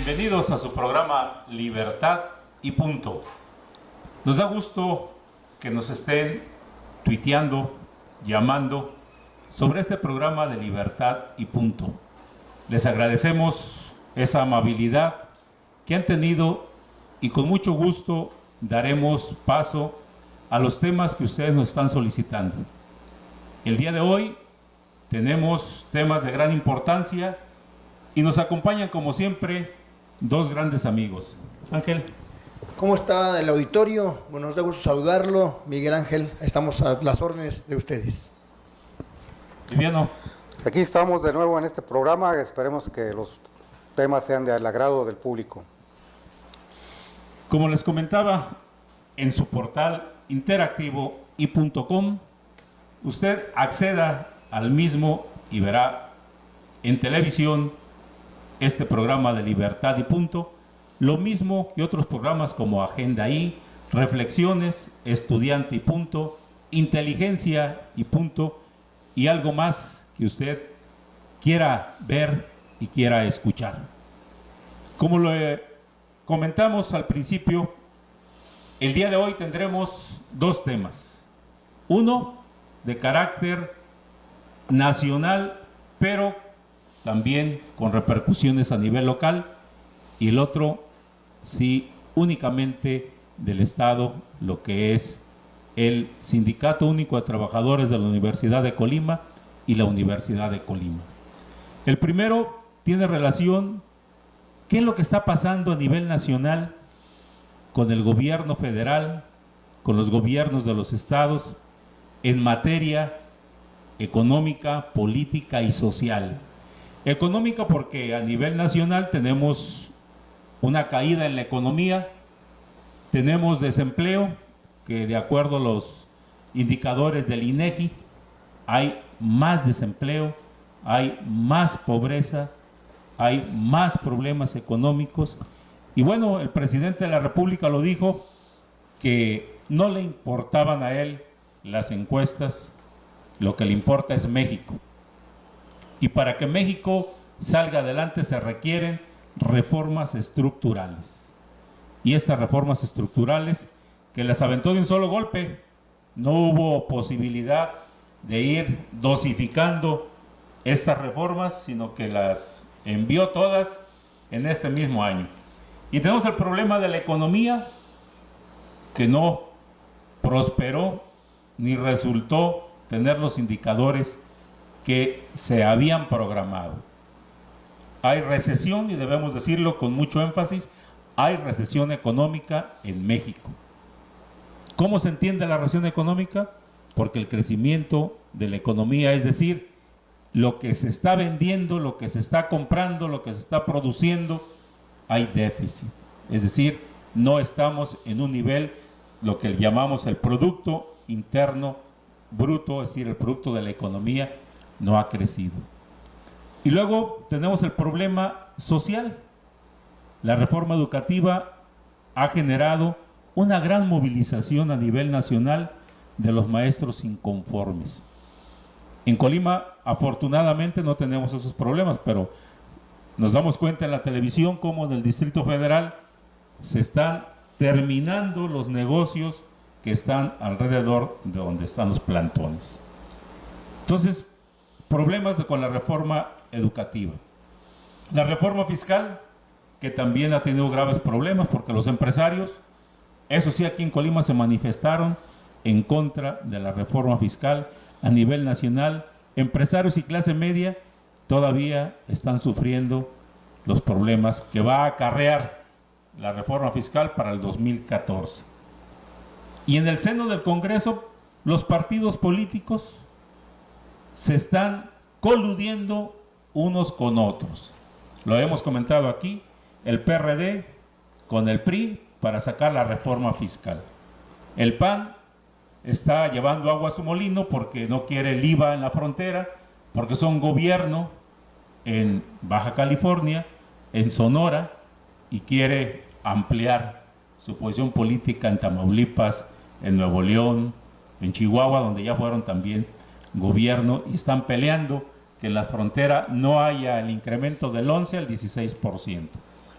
Bienvenidos a su programa Libertad y Punto. Nos da gusto que nos estén tuiteando, llamando sobre este programa de Libertad y Punto. Les agradecemos esa amabilidad que han tenido y con mucho gusto daremos paso a los temas que ustedes nos están solicitando. El día de hoy tenemos temas de gran importancia y nos acompañan como siempre dos grandes amigos. Ángel. ¿Cómo está el auditorio? Bueno, nos da gusto saludarlo. Miguel Ángel, estamos a las órdenes de ustedes. Viviano. Aquí estamos de nuevo en este programa, esperemos que los temas sean del agrado del público. Como les comentaba, en su portal interactivo i.com, usted acceda al mismo y verá en televisión este programa de Libertad y Punto, lo mismo que otros programas como Agenda I, Reflexiones, Estudiante y Punto, Inteligencia y Punto, y algo más que usted quiera ver y quiera escuchar. Como lo comentamos al principio, el día de hoy tendremos dos temas. Uno de carácter nacional, pero también con repercusiones a nivel local, y el otro, sí, únicamente del Estado, lo que es el Sindicato Único de Trabajadores de la Universidad de Colima y la Universidad de Colima. El primero tiene relación, ¿qué es lo que está pasando a nivel nacional con el gobierno federal, con los gobiernos de los estados, en materia económica, política y social? Económica porque a nivel nacional tenemos una caída en la economía, tenemos desempleo, que de acuerdo a los indicadores del INEGI, hay más desempleo, hay más pobreza, hay más problemas económicos. Y bueno, el presidente de la República lo dijo, que no le importaban a él las encuestas, lo que le importa es México. Y para que México salga adelante se requieren reformas estructurales. Y estas reformas estructurales, que las aventó de un solo golpe, no hubo posibilidad de ir dosificando estas reformas, sino que las envió todas en este mismo año. Y tenemos el problema de la economía, que no prosperó ni resultó tener los indicadores que se habían programado. Hay recesión, y debemos decirlo con mucho énfasis, hay recesión económica en México. ¿Cómo se entiende la recesión económica? Porque el crecimiento de la economía, es decir, lo que se está vendiendo, lo que se está comprando, lo que se está produciendo, hay déficit. Es decir, no estamos en un nivel, lo que llamamos el Producto Interno Bruto, es decir, el producto de la economía, no ha crecido. Y luego tenemos el problema social. La reforma educativa ha generado una gran movilización a nivel nacional de los maestros inconformes. En Colima, afortunadamente, no tenemos esos problemas, pero nos damos cuenta en la televisión cómo en el Distrito Federal se están terminando los negocios que están alrededor de donde están los plantones. Entonces, problemas con la reforma educativa. La reforma fiscal, que también ha tenido graves problemas porque los empresarios, eso sí, aquí en Colima se manifestaron en contra de la reforma fiscal a nivel nacional. Empresarios y clase media todavía están sufriendo los problemas que va a acarrear la reforma fiscal para el 2014. Y en el seno del Congreso, los partidos políticos se están coludiendo unos con otros. Lo hemos comentado aquí, el PRD con el PRI para sacar la reforma fiscal. El PAN está llevando agua a su molino porque no quiere el IVA en la frontera, porque son gobierno en Baja California, en Sonora, y quiere ampliar su posición política en Tamaulipas, en Nuevo León, en Chihuahua, donde ya fueron también gobierno, y están peleando que en la frontera no haya el incremento del 11 al 16%.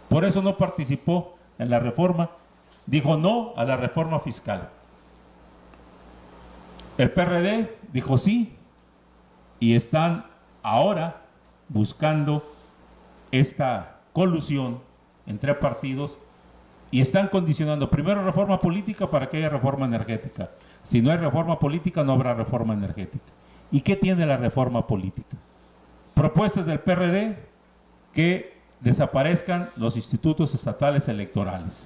Por eso no participó en la reforma, dijo no a la reforma fiscal. El PRD dijo sí y están ahora buscando esta colusión entre partidos y están condicionando primero reforma política para que haya reforma energética. Si no hay reforma política, no habrá reforma energética. ¿Y qué tiene la reforma política? Propuestas del PRD que desaparezcan los institutos estatales electorales.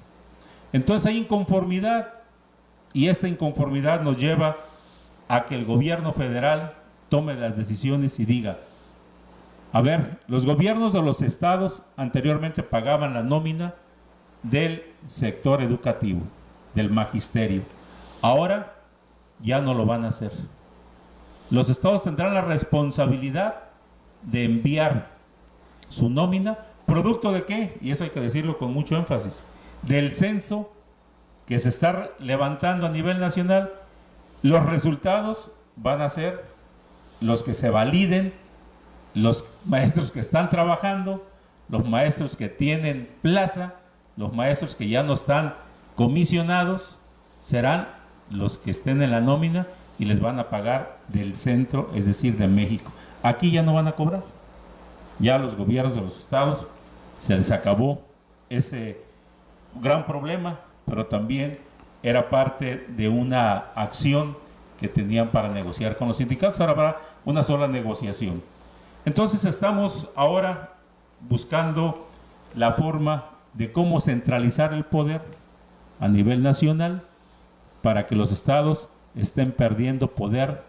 Entonces hay inconformidad y esta inconformidad nos lleva a que el gobierno federal tome las decisiones y diga, a ver, los gobiernos de los estados anteriormente pagaban la nómina del sector educativo, del magisterio. Ahora ya no lo van a hacer. Los estados tendrán la responsabilidad de enviar su nómina, ¿producto de qué? Y eso hay que decirlo con mucho énfasis, del censo que se está levantando a nivel nacional. Los resultados van a ser los que se validen, los maestros que están trabajando, los maestros que tienen plaza, los maestros que ya no están comisionados, serán los que estén en la nómina y les van a pagar del centro, es decir, de México. Aquí ya no van a cobrar. Ya los gobiernos de los estados se les acabó ese gran problema, pero también era parte de una acción que tenían para negociar con los sindicatos. Ahora habrá una sola negociación. Entonces estamos ahora buscando la forma de cómo centralizar el poder a nivel nacional para que los estados estén perdiendo poder,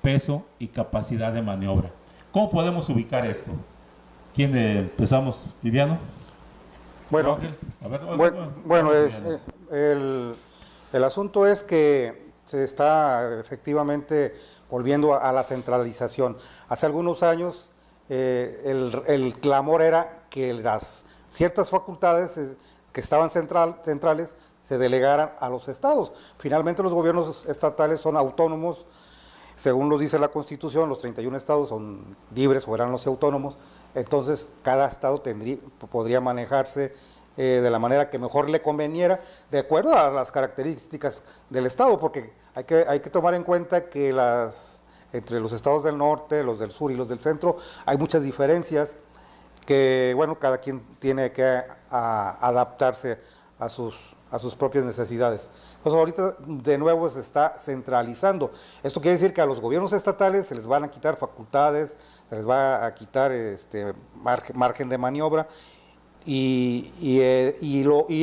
peso y capacidad de maniobra. ¿Cómo podemos ubicar esto? ¿Quién empezamos, Viviano? Bueno, A ver, bueno, el asunto es que se está efectivamente volviendo a la centralización. Hace algunos años el clamor era que las ciertas facultades que estaban centrales se delegaran a los estados. Finalmente los gobiernos estatales son autónomos, según lo dice la Constitución, los 31 estados son libres, soberanos y autónomos, entonces cada estado podría manejarse de la manera que mejor le conveniera, de acuerdo a las características del estado, porque hay que tomar en cuenta que entre los estados del norte, los del sur y los del centro, hay muchas diferencias que, bueno, cada quien tiene que adaptarse a sus propias necesidades. Entonces ahorita de nuevo se está centralizando. Esto quiere decir que a los gobiernos estatales se les van a quitar facultades, se les va a quitar margen de maniobra, y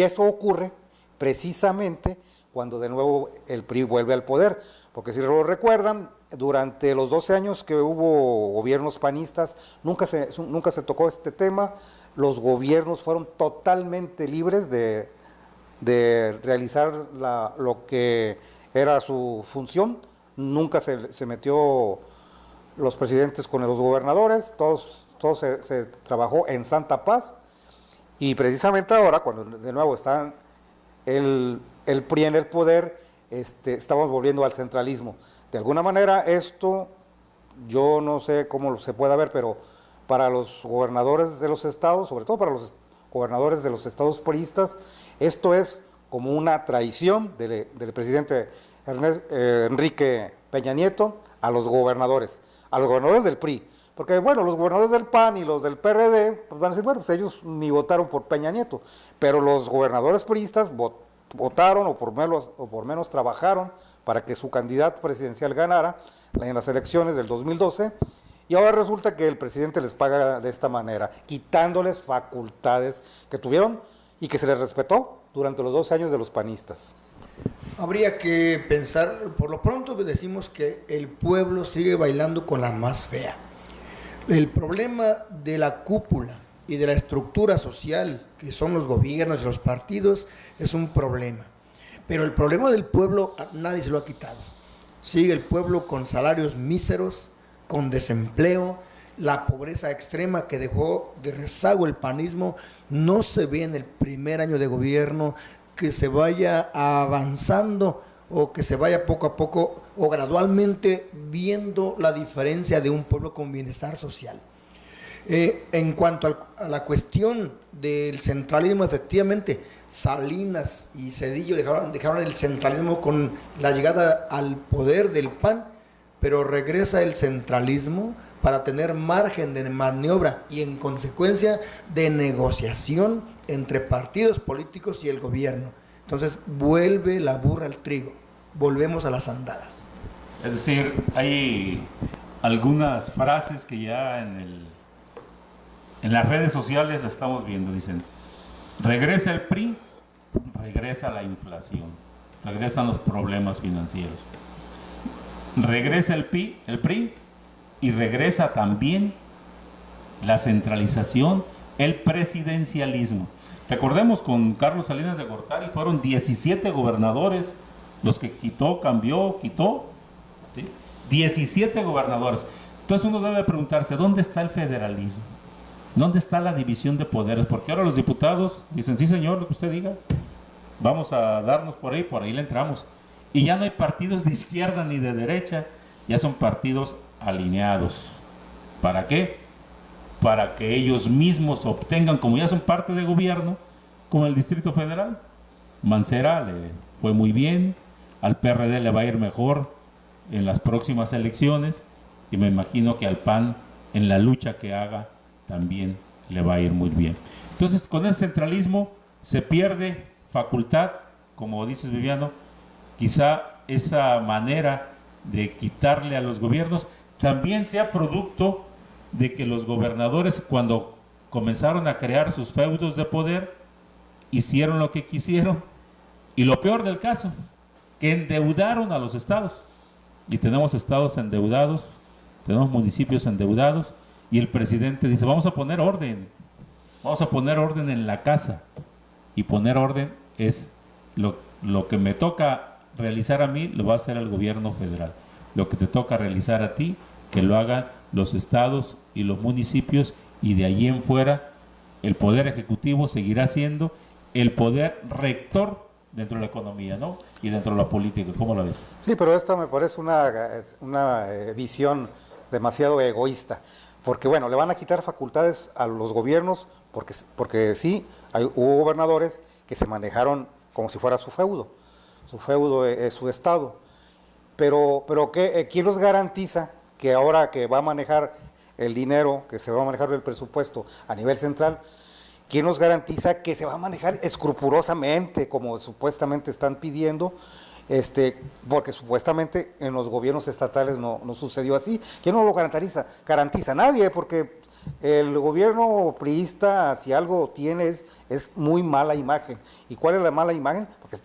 esto ocurre precisamente cuando de nuevo el PRI vuelve al poder, porque si lo recuerdan, durante los 12 años que hubo gobiernos panistas, nunca se tocó este tema, los gobiernos fueron totalmente libres de realizar lo que era su función, nunca se metió los presidentes con los gobernadores, todo se trabajó en santa paz, y precisamente ahora, cuando de nuevo está el PRI en el poder, estamos volviendo al centralismo. De alguna manera esto, yo no sé cómo se pueda ver, pero para los gobernadores de los estados, sobre todo para los gobernadores de los estados priistas, esto es como una traición del presidente Enrique Peña Nieto a los gobernadores del PRI. Porque, bueno, los gobernadores del PAN y los del PRD pues van a decir, bueno, pues ellos ni votaron por Peña Nieto, pero los gobernadores priistas votaron o por menos trabajaron para que su candidato presidencial ganara en las elecciones del 2012, y ahora resulta que el presidente les paga de esta manera, quitándoles facultades que tuvieron y que se les respetó durante los 12 años de los panistas. Habría que pensar, por lo pronto decimos que el pueblo sigue bailando con la más fea. El problema de la cúpula y de la estructura social, que son los gobiernos y los partidos, es un problema. Pero el problema del pueblo nadie se lo ha quitado. Sigue el pueblo con salarios míseros, con desempleo, la pobreza extrema que dejó de rezago el panismo. No se ve en el primer año de gobierno que se vaya avanzando o que se vaya poco a poco o gradualmente viendo la diferencia de un pueblo con bienestar social. En cuanto a la cuestión del centralismo, efectivamente, Salinas y Zedillo dejaron el centralismo con la llegada al poder del PAN, pero regresa el centralismo para tener margen de maniobra y en consecuencia de negociación entre partidos políticos y el gobierno. Entonces vuelve la burra al trigo, volvemos a las andadas. Es decir, hay algunas frases que ya en las redes sociales la estamos viendo. Dicen, regresa el PRI, regresa la inflación, regresan los problemas financieros. Regresa el PRI y regresa también la centralización, el presidencialismo. Recordemos, con Carlos Salinas de Gortari fueron 17 gobernadores los que quitó, ¿sí? 17 gobernadores. Entonces uno debe preguntarse, ¿dónde está el federalismo? ¿Dónde está la división de poderes? Porque ahora los diputados dicen, sí señor, lo que usted diga, vamos a darnos por ahí le entramos. Y ya no hay partidos de izquierda ni de derecha, ya son partidos alineados. ¿Para qué? Para que ellos mismos obtengan, como ya son parte de gobierno, como el Distrito Federal. Mancera le fue muy bien, al PRD le va a ir mejor en las próximas elecciones, y me imagino que al PAN, en la lucha que haga, también le va a ir muy bien. Entonces, con ese centralismo se pierde facultad, como dices, Viviano. Quizá esa manera de quitarle a los gobiernos también sea producto de que los gobernadores, cuando comenzaron a crear sus feudos de poder, hicieron lo que quisieron, y lo peor del caso, que endeudaron a los estados. Y tenemos estados endeudados, tenemos municipios endeudados, y el presidente dice, vamos a poner orden en la casa. Y poner orden es lo que me toca realizar a mí, lo va a hacer el gobierno federal. Lo que te toca realizar a ti, que lo hagan los estados y los municipios, y de allí en fuera el poder ejecutivo seguirá siendo el poder rector dentro de la economía, ¿no? Y dentro de la política. ¿Cómo la ves? Sí, pero esta me parece una visión demasiado egoísta, porque bueno, le van a quitar facultades a los gobiernos, porque sí, hubo gobernadores que se manejaron como si fuera su feudo es su estado, pero ¿quién los garantiza que ahora que va a manejar el dinero, que se va a manejar el presupuesto a nivel central, quién nos garantiza que se va a manejar escrupulosamente, como supuestamente están pidiendo? Porque supuestamente en los gobiernos estatales no sucedió así. ¿Quién no lo garantiza? Garantiza nadie, porque el gobierno priista, si algo tiene, es muy mala imagen. ¿Y cuál es la mala imagen? Porque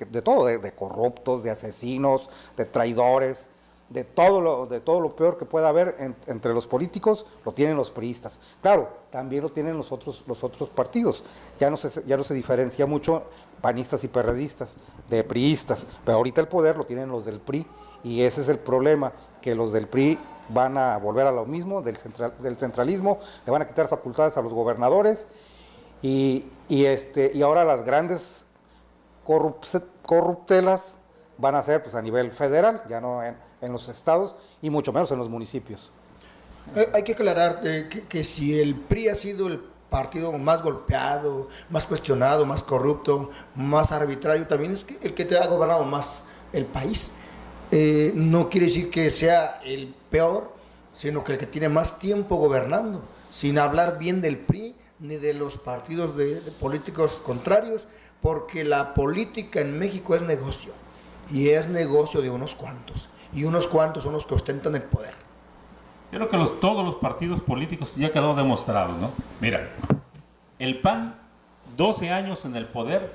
de corruptos, de asesinos, de traidores, de todo lo peor que pueda haber entre los políticos, lo tienen los priistas. Claro, también lo tienen los otros partidos. Ya no se diferencia mucho panistas y perredistas de priistas, pero ahorita el poder lo tienen los del PRI, y ese es el problema, que los del PRI van a volver a lo mismo, del centralismo, le van a quitar facultades a los gobernadores, y ahora las grandes corruptelas van a ser pues a nivel federal, ya no en los estados, y mucho menos en los municipios. Hay que aclarar que si el PRI ha sido el partido más golpeado, más cuestionado, más corrupto, más arbitrario, también es el que te ha gobernado más el país. No quiere decir que sea el peor, sino que el que tiene más tiempo gobernando, sin hablar bien del PRI ni de los partidos de políticos contrarios, porque la política en México es negocio, y es negocio de unos cuantos, y unos cuantos son los que ostentan el poder. Yo creo que todos los partidos políticos ya quedó demostrado, ¿no? Mira, el PAN, 12 años en el poder,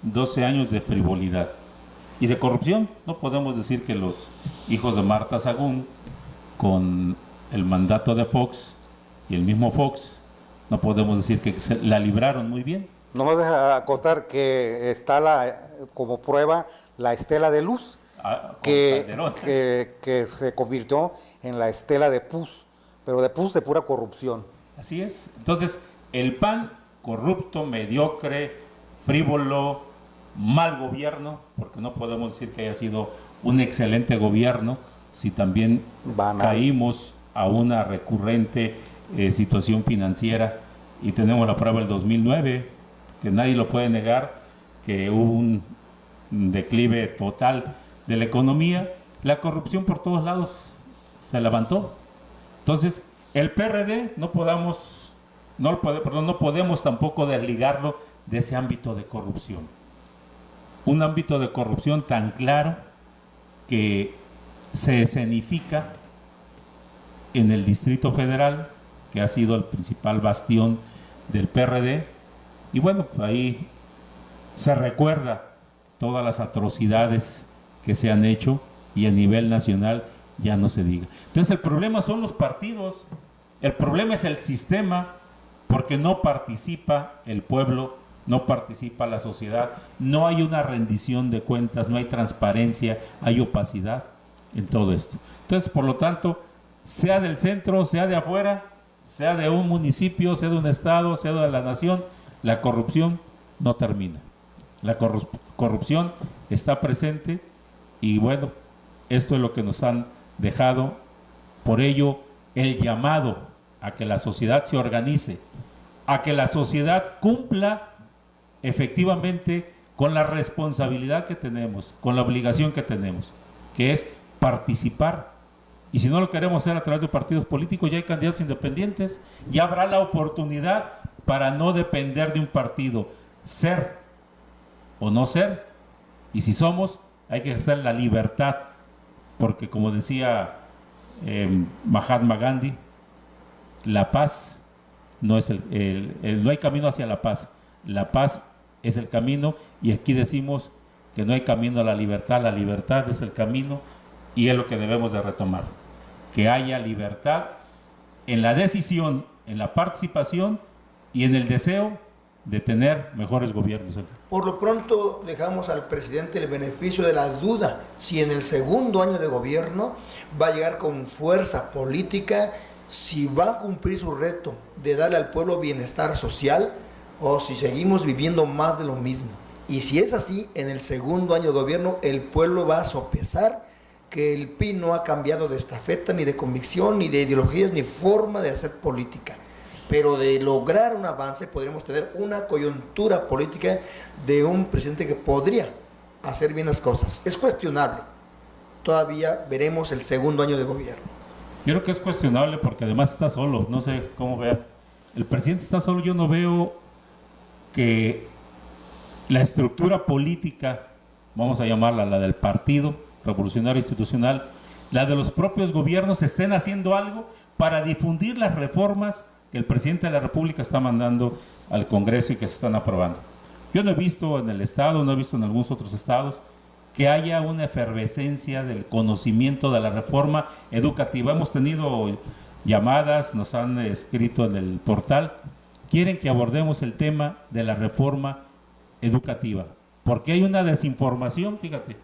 12 años de frivolidad y de corrupción. No podemos decir que los hijos de Marta Sagún, con el mandato de Fox y el mismo Fox, no podemos decir que la libraron muy bien. No me deja acotar que está como prueba la estela de luz, que se convirtió en la estela de pus, pero de pus de pura corrupción. Así es. Entonces, el PAN, corrupto, mediocre, frívolo, mal gobierno, porque no podemos decir que haya sido un excelente gobierno, si también caímos a una recurrente situación financiera, y tenemos la prueba del 2009, que nadie lo puede negar, que hubo un declive total de la economía. La corrupción por todos lados se levantó. Entonces, el PRD no podemos tampoco desligarlo de ese ámbito de corrupción. Un ámbito de corrupción tan claro que se escenifica en el Distrito Federal, que ha sido el principal bastión del PRD, y bueno, ahí se recuerda todas las atrocidades que se han hecho, y a nivel nacional ya no se diga. Entonces, el problema son los partidos, el problema es el sistema, porque no participa el pueblo, no participa la sociedad, no hay una rendición de cuentas, no hay transparencia, hay opacidad en todo esto. Entonces, por lo tanto, sea del centro, sea de afuera, sea de un municipio, sea de un estado, sea de la nación, la corrupción no termina. La corrupción está presente, y bueno, esto es lo que nos han dejado. Por ello, el llamado a que la sociedad se organice, a que la sociedad cumpla efectivamente con la responsabilidad que tenemos, con la obligación que tenemos, que es participar. Y si no lo queremos hacer a través de partidos políticos, ya hay candidatos independientes, ya habrá la oportunidad para no depender de un partido, ser o no ser. Y si somos, hay que ejercer la libertad, porque como decía Mahatma Gandhi, la paz no es no hay camino hacia la paz es el camino, y aquí decimos que no hay camino a la libertad es el camino, y es lo que debemos de retomar, que haya libertad en la decisión, en la participación y en el deseo de tener mejores gobiernos. Por lo pronto dejamos al presidente el beneficio de la duda si en el segundo año de gobierno va a llegar con fuerza política, si va a cumplir su reto de darle al pueblo bienestar social, o si seguimos viviendo más de lo mismo. Y si es así, en el segundo año de gobierno el pueblo va a sopesar que el PRI no ha cambiado de estafeta, ni de convicción, ni de ideologías, ni forma de hacer política. Pero de lograr un avance podríamos tener una coyuntura política de un presidente que podría hacer bien las cosas. Es cuestionable. Todavía veremos el segundo año de gobierno. Yo creo que es cuestionable porque además está solo, no sé cómo veas. El presidente está solo, yo no veo que la estructura política, vamos a llamarla la del Partido Revolucionario Institucional, la de los propios gobiernos, estén haciendo algo para difundir las reformas que el presidente de la República está mandando al Congreso y que se están aprobando. Yo no he visto en el estado, no he visto en algunos otros estados que haya una efervescencia del conocimiento de la reforma educativa. Hemos tenido llamadas, nos han escrito en el portal, quieren que abordemos el tema de la reforma educativa, porque hay una desinformación, fíjate,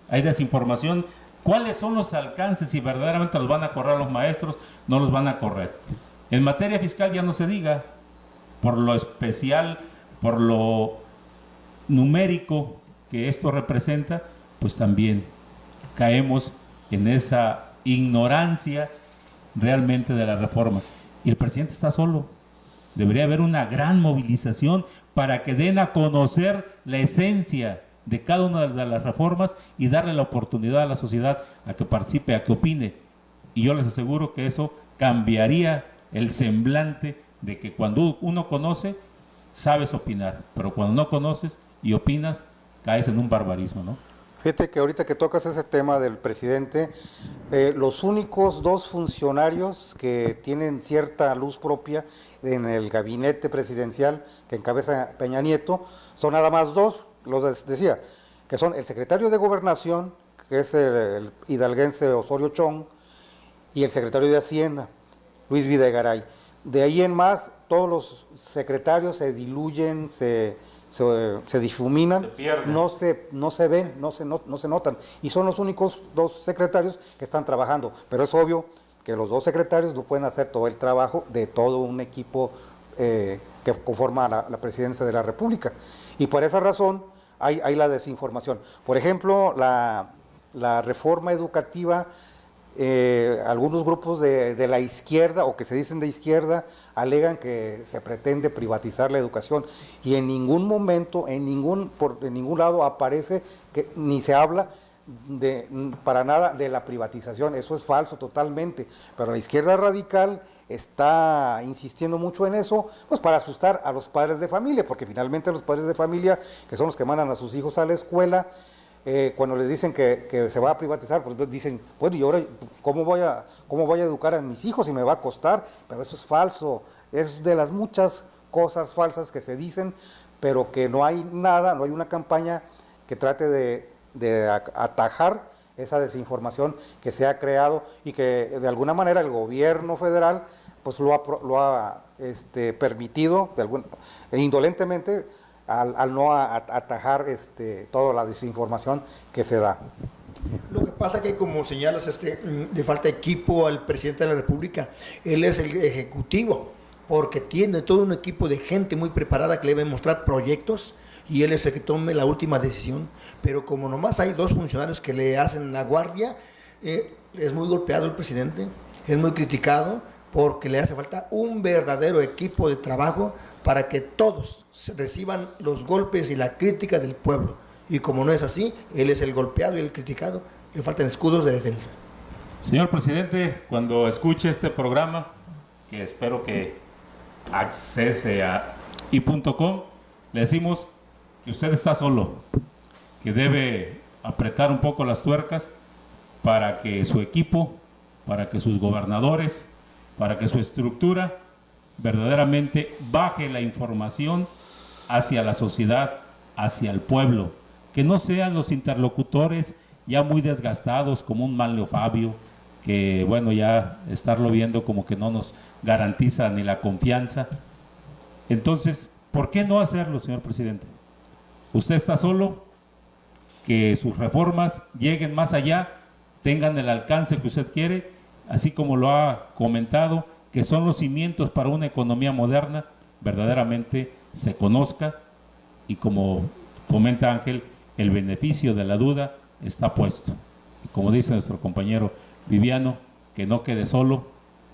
hay desinformación. ¿Cuáles son los alcances? Si verdaderamente los van a correr los maestros, no los van a correr. En materia fiscal ya no se diga, por lo especial, por lo numérico que esto representa, pues también caemos en esa ignorancia realmente de la reforma. Y el presidente está solo. Debería haber una gran movilización para que den a conocer la esencia de cada una de las reformas y darle la oportunidad a la sociedad a que participe, a que opine. Y yo les aseguro que eso cambiaría el semblante de que cuando uno conoce, sabes opinar, pero cuando no conoces y opinas, caes en un barbarismo, ¿no? Fíjate que ahorita que tocas ese tema del presidente, los únicos dos funcionarios que tienen cierta luz propia en el gabinete presidencial que encabeza Peña Nieto son nada más dos, los decía, que son el secretario de Gobernación, que es el hidalguense Osorio Chong, y el secretario de Hacienda, Luis Videgaray. De ahí en más, todos los secretarios se diluyen, se difuminan, no se ven, no se notan. Y son los únicos dos secretarios que están trabajando. Pero es obvio que los dos secretarios no pueden hacer todo el trabajo de todo un equipo que conforma la presidencia de la República. Y por esa razón hay la desinformación. Por ejemplo, la reforma educativa algunos grupos de la izquierda o que se dicen de izquierda alegan que se pretende privatizar la educación y en ningún momento, en ningún lado aparece que ni se habla para nada de la privatización. Eso es falso totalmente, pero la izquierda radical está insistiendo mucho en eso, pues para asustar a los padres de familia, porque finalmente los padres de familia, que son los que mandan a sus hijos a la escuela, cuando les dicen que se va a privatizar, pues dicen, bueno, ¿y ahora cómo voy a educar a mis hijos y me va a costar? Pero eso es falso, es de las muchas cosas falsas que se dicen, pero que no hay nada, no hay una campaña que trate de atajar esa desinformación que se ha creado y que de alguna manera el gobierno federal pues lo ha permitido indolentemente al no atajar toda la desinformación que se da. Lo que pasa que, como señalas, le falta equipo al presidente de la República. Él es el ejecutivo, porque tiene todo un equipo de gente muy preparada que le debe mostrar proyectos y él es el que tome la última decisión. Pero como nomás hay 2 funcionarios que le hacen la guardia, es muy golpeado el presidente, es muy criticado, porque le hace falta un verdadero equipo de trabajo para que todos reciban los golpes y la crítica del pueblo. Y como no es así, él es el golpeado y el criticado, le faltan escudos de defensa. Señor presidente, cuando escuche este programa, que espero que accese a i.com, le decimos que usted está solo, que debe apretar un poco las tuercas para que su equipo, para que sus gobernadores, para que su estructura verdaderamente baje la información hacia la sociedad, hacia el pueblo, que no sean los interlocutores ya muy desgastados como un Manlio Fabio, que bueno, ya estarlo viendo como que no nos garantiza ni la confianza. Entonces, ¿por qué no hacerlo, señor presidente? Usted está solo, que sus reformas lleguen más allá, tengan el alcance que usted quiere, así como lo ha comentado, que son los cimientos para una economía moderna, verdaderamente se conozca, y como comenta Ángel, el beneficio de la duda está puesto. Y como dice nuestro compañero Viviano, que no quede solo,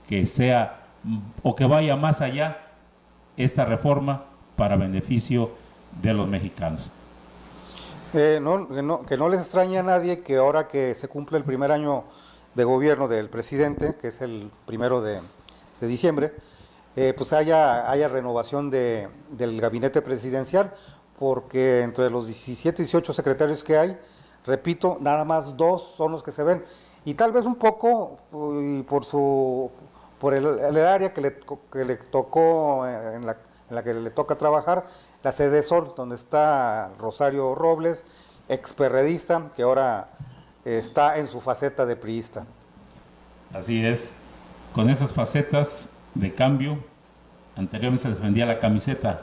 que sea o que vaya más allá esta reforma para beneficio de los mexicanos. Que no les extrañe a nadie que ahora que se cumple el primer año de gobierno del presidente, que es el 1 de diciembre, pues haya renovación del gabinete presidencial, porque entre los 17 y 18 secretarios que hay, repito, nada más 2 son los que se ven, y tal vez un poco por el área que le tocó, en la que le toca trabajar, la sede Sol, donde está Rosario Robles, experredista, que ahora está en su faceta de priista. Así es, con esas facetas de cambio, anteriormente se defendía la camiseta,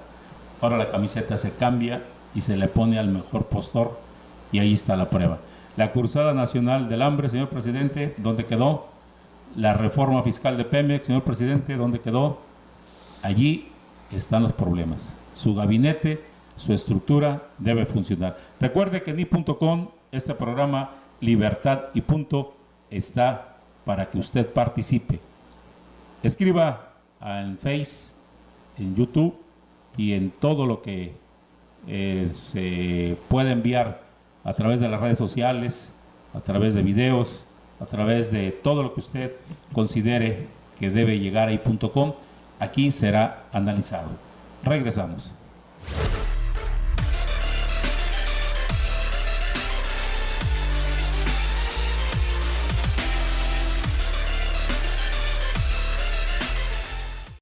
ahora la camiseta se cambia y se le pone al mejor postor, y ahí está la prueba. La Cruzada Nacional del Hambre, señor presidente, ¿dónde quedó? La reforma fiscal de Pemex, señor presidente, ¿dónde quedó? Allí están los problemas. Su gabinete, su estructura debe funcionar. Recuerde que en i.com, este programa Libertad y Punto, está para que usted participe. Escriba en Face, en YouTube y en todo lo que se puede enviar a través de las redes sociales, a través de videos, a través de todo lo que usted considere que debe llegar a i.com. Aquí será analizado. Regresamos.